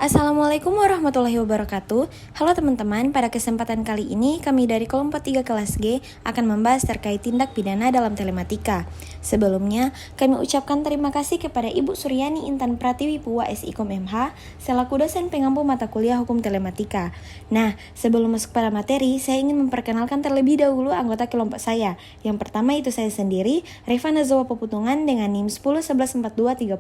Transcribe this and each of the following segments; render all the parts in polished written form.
Assalamualaikum warahmatullahi wabarakatuh. Halo teman-teman, pada kesempatan kali ini kami dari kelompok 3 kelas G akan membahas terkait tindak pidana dalam telematika. Sebelumnya, kami ucapkan terima kasih kepada Ibu Suryani Intan Pratiwi Puwa SIKOM MH selaku dosen pengampu mata kuliah hukum telematika. Nah, sebelum masuk pada materi, saya ingin memperkenalkan terlebih dahulu anggota kelompok saya. Yang pertama itu saya sendiri, Reva Nazawa Peputungan dengan NIM 1011423011.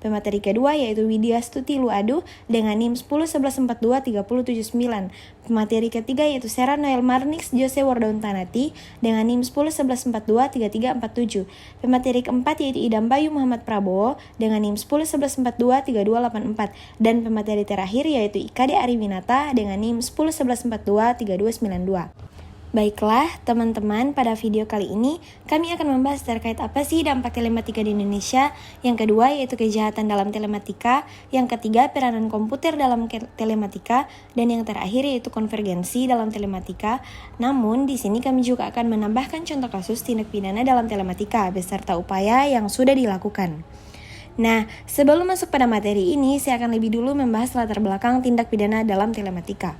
Pemateri kedua yaitu Widya Stuti Luadu dengan NIM 1011423079. Pemateri ketiga yaitu Sarah Noel Marnix Jose Wardaun Tanati dengan NIM 1011423347. Pemateri keempat yaitu Idam Bayu Muhammad Prabowo dengan NIM 1011423284. Dan pemateri terakhir yaitu IKD Ariwinata dengan NIM 1011423292. Baiklah teman-teman, pada video kali ini kami akan membahas terkait apa sih dampak telematika di Indonesia. Yang kedua yaitu kejahatan dalam telematika, yang ketiga peranan komputer dalam telematika, dan yang terakhir yaitu konvergensi dalam telematika. Namun di sini kami juga akan menambahkan contoh kasus tindak pidana dalam telematika beserta upaya yang sudah dilakukan. Nah, sebelum masuk pada materi ini, saya akan lebih dulu membahas latar belakang tindak pidana dalam telematika.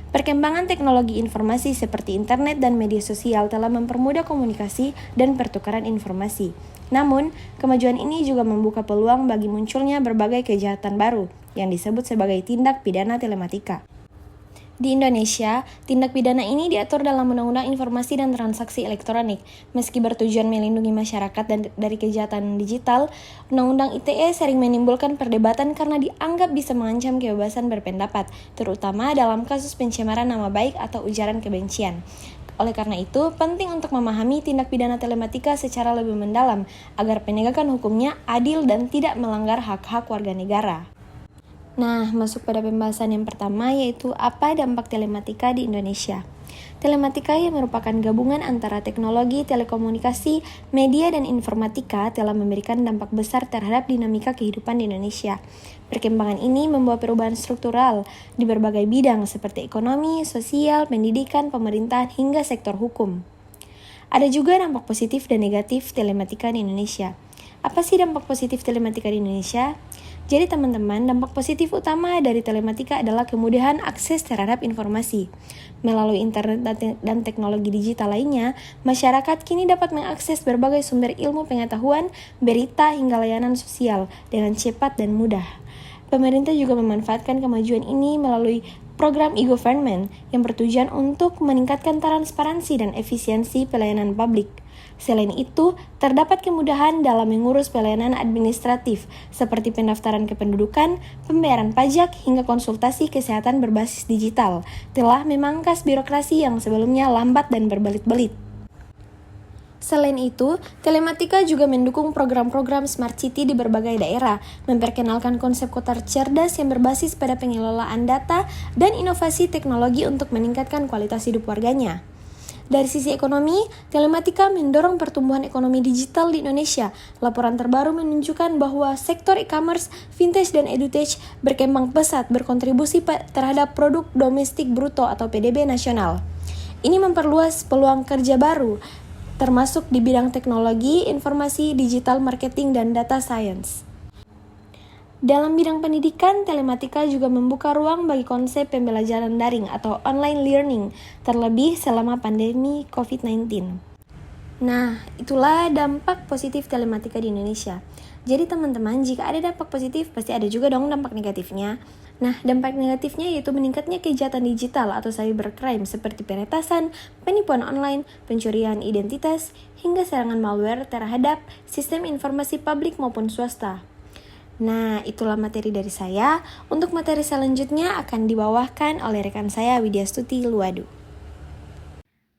Perkembangan teknologi informasi seperti internet dan media sosial telah mempermudah komunikasi dan pertukaran informasi. Namun, kemajuan ini juga membuka peluang bagi munculnya berbagai kejahatan baru yang disebut sebagai tindak pidana telematika. Di Indonesia, tindak pidana ini diatur dalam Undang-Undang Informasi dan Transaksi Elektronik. Meski bertujuan melindungi masyarakat dari kejahatan digital, Undang-Undang ITE sering menimbulkan perdebatan karena dianggap bisa mengancam kebebasan berpendapat, terutama dalam kasus pencemaran nama baik atau ujaran kebencian. Oleh karena itu, penting untuk memahami tindak pidana telematika secara lebih mendalam agar penegakan hukumnya adil dan tidak melanggar hak-hak warga negara. Nah, masuk pada pembahasan yang pertama yaitu apa dampak telematika di Indonesia. Telematika yang merupakan gabungan antara teknologi, telekomunikasi, media, dan informatika telah memberikan dampak besar terhadap dinamika kehidupan di Indonesia. Perkembangan ini membawa perubahan struktural di berbagai bidang seperti ekonomi, sosial, pendidikan, pemerintahan, hingga sektor hukum. Ada juga dampak positif dan negatif telematika di Indonesia. Apa sih dampak positif telematika di Indonesia? Jadi teman-teman, dampak positif utama dari telematika adalah kemudahan akses terhadap informasi. Melalui internet dan teknologi digital lainnya, masyarakat kini dapat mengakses berbagai sumber ilmu pengetahuan, berita, hingga layanan sosial dengan cepat dan mudah. Pemerintah juga memanfaatkan kemajuan ini melalui program e-government yang bertujuan untuk meningkatkan transparansi dan efisiensi pelayanan publik. Selain itu, terdapat kemudahan dalam mengurus pelayanan administratif seperti pendaftaran kependudukan, pembayaran pajak, hingga konsultasi kesehatan berbasis digital, telah memangkas birokrasi yang sebelumnya lambat dan berbelit-belit. Selain itu, telematika juga mendukung program-program Smart City di berbagai daerah, memperkenalkan konsep kota cerdas yang berbasis pada pengelolaan data dan inovasi teknologi untuk meningkatkan kualitas hidup warganya. Dari sisi ekonomi, telematika mendorong pertumbuhan ekonomi digital di Indonesia. Laporan terbaru menunjukkan bahwa sektor e-commerce, fintech, dan edutech berkembang pesat berkontribusi terhadap produk domestik bruto atau PDB nasional. Ini memperluas peluang kerja baru, termasuk di bidang teknologi, informasi, digital marketing, dan data science. Dalam bidang pendidikan, telematika juga membuka ruang bagi konsep pembelajaran daring atau online learning, terlebih selama pandemi COVID-19. Nah, itulah dampak positif telematika di Indonesia. Jadi teman-teman, jika ada dampak positif, pasti ada juga dong dampak negatifnya. Nah, dampak negatifnya yaitu meningkatnya kejahatan digital atau cybercrime seperti peretasan, penipuan online, pencurian identitas, hingga serangan malware terhadap sistem informasi publik maupun swasta. Nah, itulah materi dari saya. Untuk materi selanjutnya akan dibawakan oleh rekan saya Widya Stuti Luadu.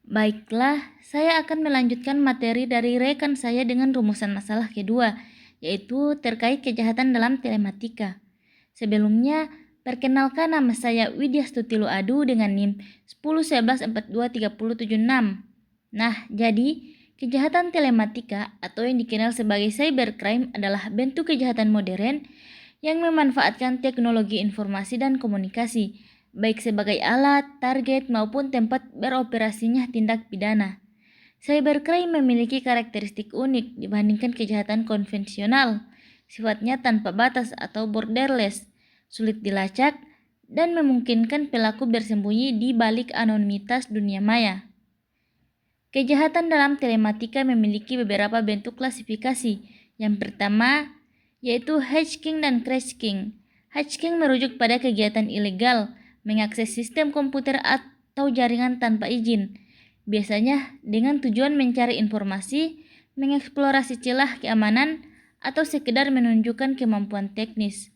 Baiklah, saya akan melanjutkan materi dari rekan saya dengan rumusan masalah kedua, yaitu terkait kejahatan dalam telematika. Sebelumnya, perkenalkan nama saya Widya Stuti Luadu dengan NIM 1011423076. Nah, jadi kejahatan telematika atau yang dikenal sebagai cybercrime adalah bentuk kejahatan modern yang memanfaatkan teknologi informasi dan komunikasi, baik sebagai alat, target, maupun tempat beroperasinya tindak pidana. Cybercrime memiliki karakteristik unik dibandingkan kejahatan konvensional, sifatnya tanpa batas atau borderless. sulit dilacak, dan memungkinkan pelaku bersembunyi di balik anonimitas dunia maya. Kejahatan dalam telematika memiliki beberapa bentuk klasifikasi. Yang pertama yaitu hijacking dan crashing. Hijacking merujuk pada kegiatan ilegal, mengakses sistem komputer atau jaringan tanpa izin, biasanya dengan tujuan mencari informasi, mengeksplorasi celah keamanan, atau sekedar menunjukkan kemampuan teknis.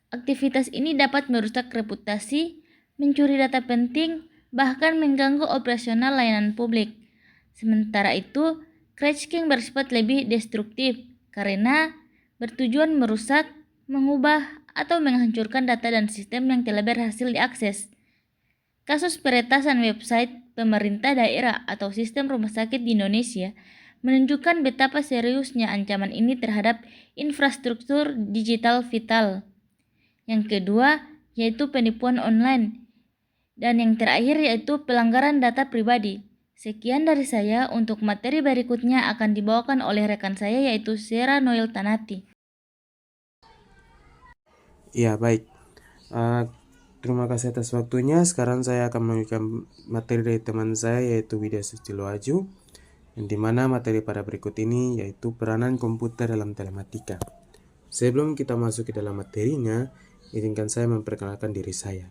Aktivitas ini dapat merusak reputasi, mencuri data penting, bahkan mengganggu operasional layanan publik. Sementara itu, crashing bersifat lebih destruktif karena bertujuan merusak, mengubah, atau menghancurkan data dan sistem yang telah berhasil diakses. Kasus peretasan website pemerintah daerah atau sistem rumah sakit di Indonesia menunjukkan betapa seriusnya ancaman ini terhadap infrastruktur digital vital. Yang kedua yaitu penipuan online. Dan yang terakhir yaitu pelanggaran data pribadi. Sekian dari saya, untuk materi berikutnya akan dibawakan oleh rekan saya yaitu Sera Noel Tanati. Ya, baik. Terima kasih atas waktunya. Sekarang saya akan melanjutkan materi dari teman saya yaitu Widya Susilo Aju, yang dimana materi pada berikut ini yaitu peranan komputer dalam telematika. Sebelum kita masuk ke dalam materinya, izinkan saya memperkenalkan diri saya.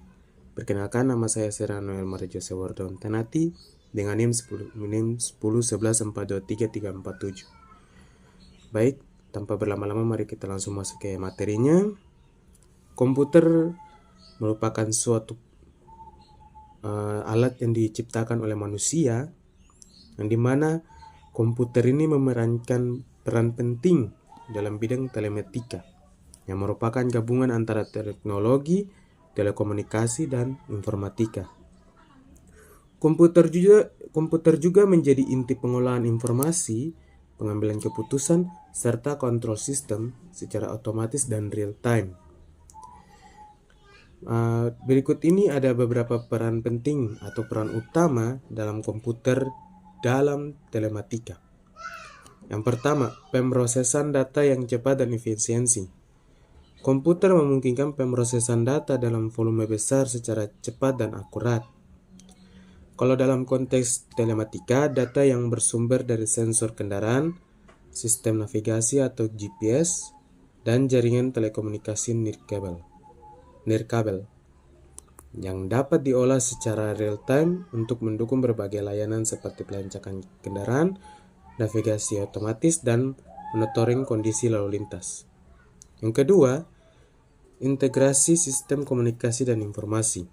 Perkenalkan, nama saya Sera Noel Mario Sewardon Tanati dengan NIM 1011423347. Baik, tanpa berlama-lama mari kita langsung masuk ke materinya. Komputer merupakan suatu alat yang diciptakan oleh manusia, yang dimana komputer ini memerankan peran penting dalam bidang telematika, yang merupakan gabungan antara teknologi, telekomunikasi, dan informatika. Komputer juga menjadi inti pengolahan informasi, pengambilan keputusan, serta kontrol sistem secara otomatis dan real time. Berikut ini ada beberapa peran penting atau peran utama dalam komputer dalam telematika. Yang pertama, pemrosesan data yang cepat dan efisiensi. Komputer memungkinkan pemrosesan data dalam volume besar secara cepat dan akurat. Kalau dalam konteks telematika, data yang bersumber dari sensor kendaraan, sistem navigasi atau GPS, dan jaringan telekomunikasi nirkabel yang dapat diolah secara real time untuk mendukung berbagai layanan seperti pelacakan kendaraan, navigasi otomatis, dan monitoring kondisi lalu lintas. Yang kedua, integrasi sistem komunikasi dan informasi.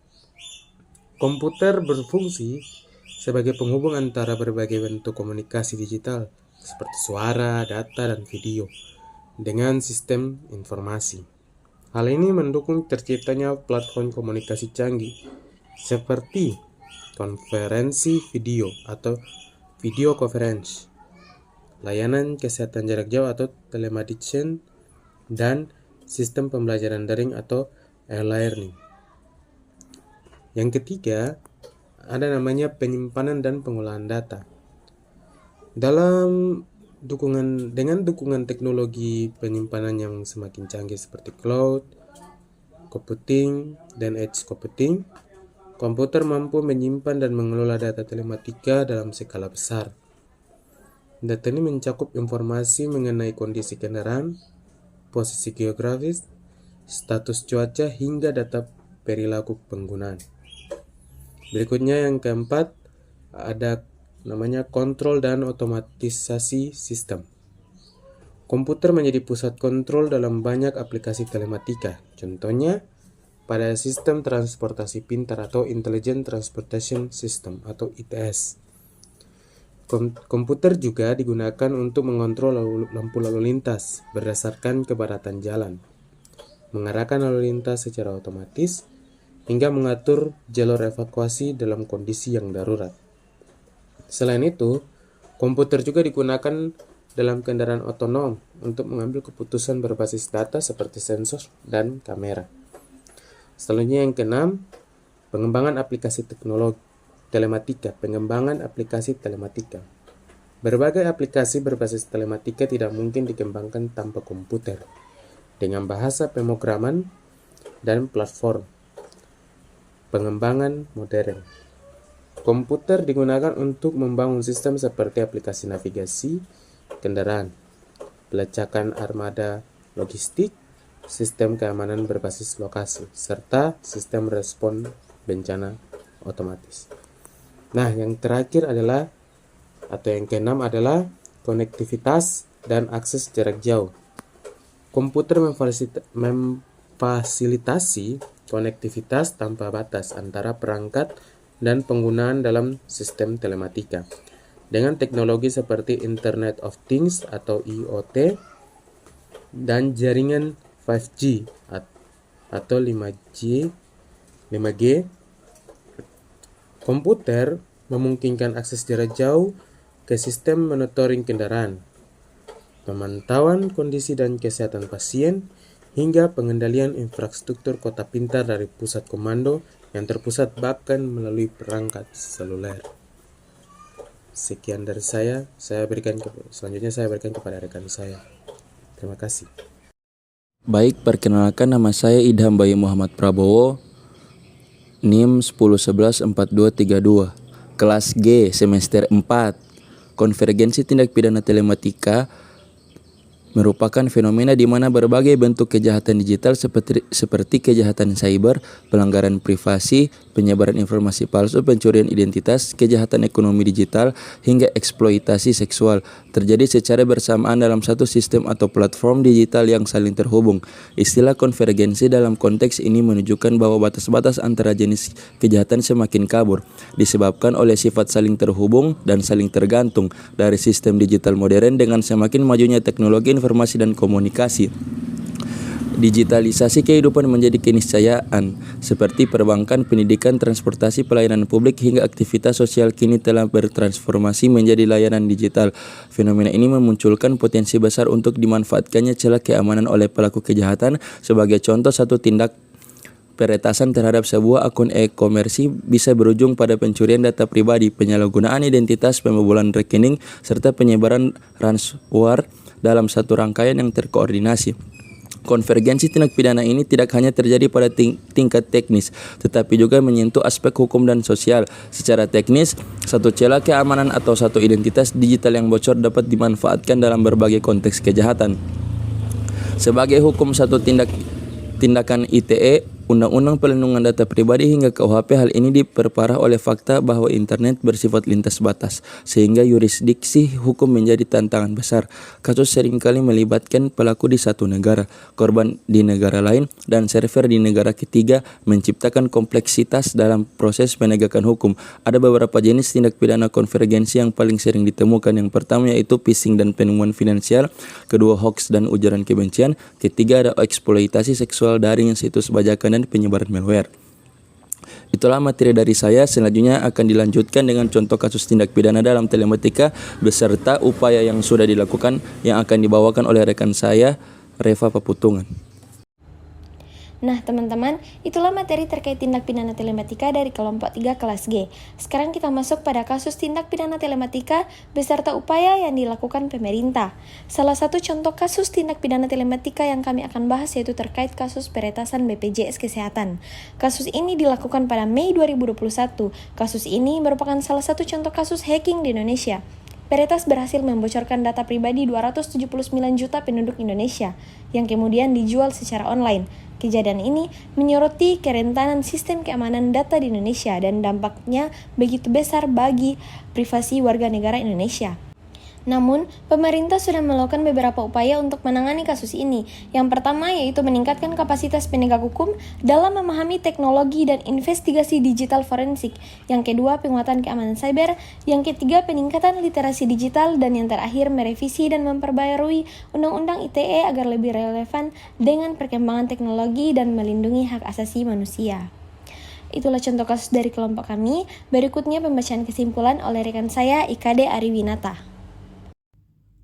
Komputer berfungsi sebagai penghubung antara berbagai bentuk komunikasi digital seperti suara, data, dan video dengan sistem informasi. Hal ini mendukung terciptanya platform komunikasi canggih seperti konferensi video atau video conference, layanan kesehatan jarak jauh atau telemedicine, dan sistem pembelajaran daring atau e-learning. Yang ketiga, ada namanya penyimpanan dan pengolahan data. Dengan dukungan teknologi penyimpanan yang semakin canggih seperti cloud computing dan edge computing, komputer mampu menyimpan dan mengelola data telematika dalam skala besar. Data ini mencakup informasi mengenai kondisi kendaraan, posisi geografis, status cuaca, hingga data perilaku penggunaan. Berikutnya yang keempat, ada namanya kontrol dan otomatisasi sistem. Komputer menjadi pusat kontrol dalam banyak aplikasi telematika. Contohnya, pada sistem transportasi pintar atau Intelligent Transportation System atau ITS. Komputer juga digunakan untuk mengontrol lampu lalu lintas berdasarkan kepadatan jalan, mengarahkan lalu lintas secara otomatis, hingga mengatur jalur evakuasi dalam kondisi yang darurat. Selain itu, komputer juga digunakan dalam kendaraan otonom untuk mengambil keputusan berbasis data seperti sensor dan kamera. Selanjutnya yang keenam, pengembangan aplikasi teknologi telematika. Berbagai aplikasi berbasis telematika tidak mungkin dikembangkan tanpa komputer. Dengan bahasa pemrograman, dan platform pengembangan modern. Komputer digunakan untuk membangun sistem seperti aplikasi navigasi kendaraan, pelacakan armada logistik, sistem keamanan berbasis lokasi, serta sistem respon bencana otomatis. Nah, yang terakhir adalah, atau yang keenam adalah konektivitas dan akses jarak jauh. Komputer memfasilitasi konektivitas tanpa batas antara perangkat dan penggunaan dalam sistem telematika. Dengan teknologi seperti Internet of Things atau IoT dan jaringan 5G atau 5G, komputer memungkinkan akses jarak jauh ke sistem monitoring kendaraan, pemantauan kondisi dan kesehatan pasien, hingga pengendalian infrastruktur kota pintar dari pusat komando yang terpusat bahkan melalui perangkat seluler. Sekian dari saya. Selanjutnya saya berikan kepada rekan saya. Terima kasih. Baik, perkenalkan nama saya Idham Bayu Muhammad Prabowo, NIM 10114232, kelas G, semester 4. Konvergensi tindak pidana telematika merupakan fenomena di mana berbagai bentuk kejahatan digital seperti kejahatan cyber, pelanggaran privasi, penyebaran informasi palsu, pencurian identitas, kejahatan ekonomi digital, hingga eksploitasi seksual terjadi secara bersamaan dalam satu sistem atau platform digital yang saling terhubung. Istilah konvergensi dalam konteks ini menunjukkan bahwa batas-batas antara jenis kejahatan semakin kabur, disebabkan oleh sifat saling terhubung dan saling tergantung dari sistem digital modern dengan semakin majunya teknologi informasi dan komunikasi. Digitalisasi kehidupan menjadi keniscayaan, seperti perbankan, pendidikan, transportasi, pelayanan publik, hingga aktivitas sosial kini telah bertransformasi menjadi layanan digital. Fenomena ini memunculkan potensi besar untuk dimanfaatkannya celah keamanan oleh pelaku kejahatan. Sebagai contoh, satu tindak peretasan terhadap sebuah akun e-komersi bisa berujung pada pencurian data pribadi, penyalahgunaan identitas, pembobolan rekening, serta penyebaran ransomware dalam satu rangkaian yang terkoordinasi. Konvergensi tindak pidana ini tidak hanya terjadi pada tingkat teknis, tetapi juga menyentuh aspek hukum dan sosial. Secara teknis, satu celah keamanan atau satu identitas digital yang bocor dapat dimanfaatkan dalam berbagai konteks kejahatan. Sebagai hukum satu tindakan ITE, Undang-Undang Perlindungan Data Pribadi hingga KUHP, hal ini diperparah oleh fakta bahwa internet bersifat lintas batas, sehingga yurisdiksi hukum menjadi tantangan besar. Kasus seringkali melibatkan pelaku di satu negara, korban di negara lain, dan server di negara ketiga, menciptakan kompleksitas dalam proses penegakan hukum. Ada beberapa jenis tindak pidana konvergensi yang paling sering ditemukan. Yang pertama yaitu phishing dan penipuan finansial, kedua hoax dan ujaran kebencian, ketiga ada eksploitasi seksual daring, situs bajakan, dan penyebaran malware. Itulah materi dari saya. Selanjutnya akan dilanjutkan dengan contoh kasus tindak pidana dalam telematika beserta upaya yang sudah dilakukan yang akan dibawakan oleh rekan saya, Reva Paputungan. Nah teman-teman, itulah materi terkait tindak pidana telematika dari kelompok 3 kelas G. Sekarang kita masuk pada kasus tindak pidana telematika beserta upaya yang dilakukan pemerintah. Salah satu contoh kasus tindak pidana telematika yang kami akan bahas yaitu terkait kasus peretasan BPJS Kesehatan. Kasus ini dilakukan pada Mei 2021. Kasus ini merupakan salah satu contoh kasus hacking di Indonesia. Peretas berhasil membocorkan data pribadi 279 juta penduduk Indonesia yang kemudian dijual secara online. Kejadian ini menyoroti kerentanan sistem keamanan data di Indonesia dan dampaknya begitu besar bagi privasi warga negara Indonesia. Namun, pemerintah sudah melakukan beberapa upaya untuk menangani kasus ini. Yang pertama yaitu meningkatkan kapasitas penegak hukum dalam memahami teknologi dan investigasi digital forensik. Yang kedua, penguatan keamanan cyber. Yang ketiga, peningkatan literasi digital. Dan yang terakhir, merevisi dan memperbarui Undang-Undang ITE agar lebih relevan dengan perkembangan teknologi dan melindungi hak asasi manusia. Itulah contoh kasus dari kelompok kami. Berikutnya pembacaan kesimpulan oleh rekan saya, IKD Ariwinata.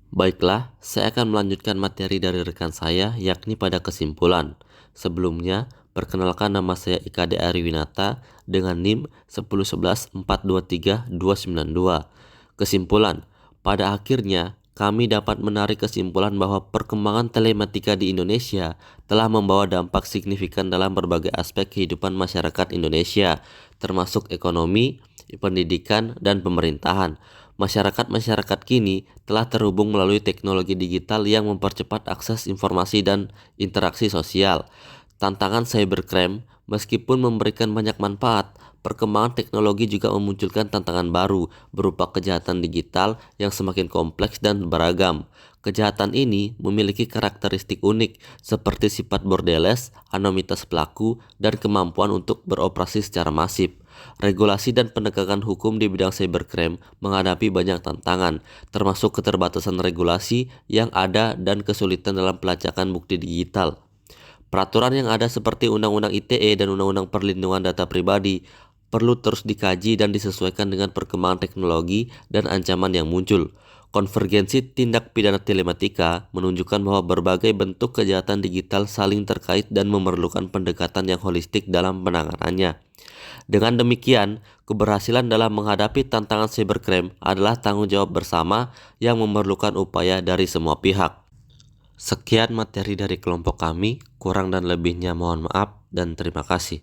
Baiklah, saya akan melanjutkan materi dari rekan saya, yakni pada kesimpulan. Sebelumnya, perkenalkan nama saya IKD Ariwinata dengan NIM 1011423 292. Kesimpulan, pada akhirnya, kami dapat menarik kesimpulan bahwa perkembangan telematika di Indonesia telah membawa dampak signifikan dalam berbagai aspek kehidupan masyarakat Indonesia, termasuk ekonomi, pendidikan, dan pemerintahan. Masyarakat kini telah terhubung melalui teknologi digital yang mempercepat akses informasi dan interaksi sosial. Tantangan cybercrime, meskipun memberikan banyak manfaat, perkembangan teknologi juga memunculkan tantangan baru berupa kejahatan digital yang semakin kompleks dan beragam. Kejahatan ini memiliki karakteristik unik seperti sifat borderless, anonimitas pelaku, dan kemampuan untuk beroperasi secara masif. Regulasi dan penegakan hukum di bidang cybercrime menghadapi banyak tantangan, termasuk keterbatasan regulasi yang ada dan kesulitan dalam pelacakan bukti digital. Peraturan yang ada seperti Undang-Undang ITE dan Undang-Undang Perlindungan Data Pribadi perlu terus dikaji dan disesuaikan dengan perkembangan teknologi dan ancaman yang muncul. Konvergensi tindak pidana telematika menunjukkan bahwa berbagai bentuk kejahatan digital saling terkait dan memerlukan pendekatan yang holistik dalam penanganannya. Dengan demikian, keberhasilan dalam menghadapi tantangan cybercrime adalah tanggung jawab bersama yang memerlukan upaya dari semua pihak. Sekian materi dari kelompok kami, kurang dan lebihnya mohon maaf dan terima kasih.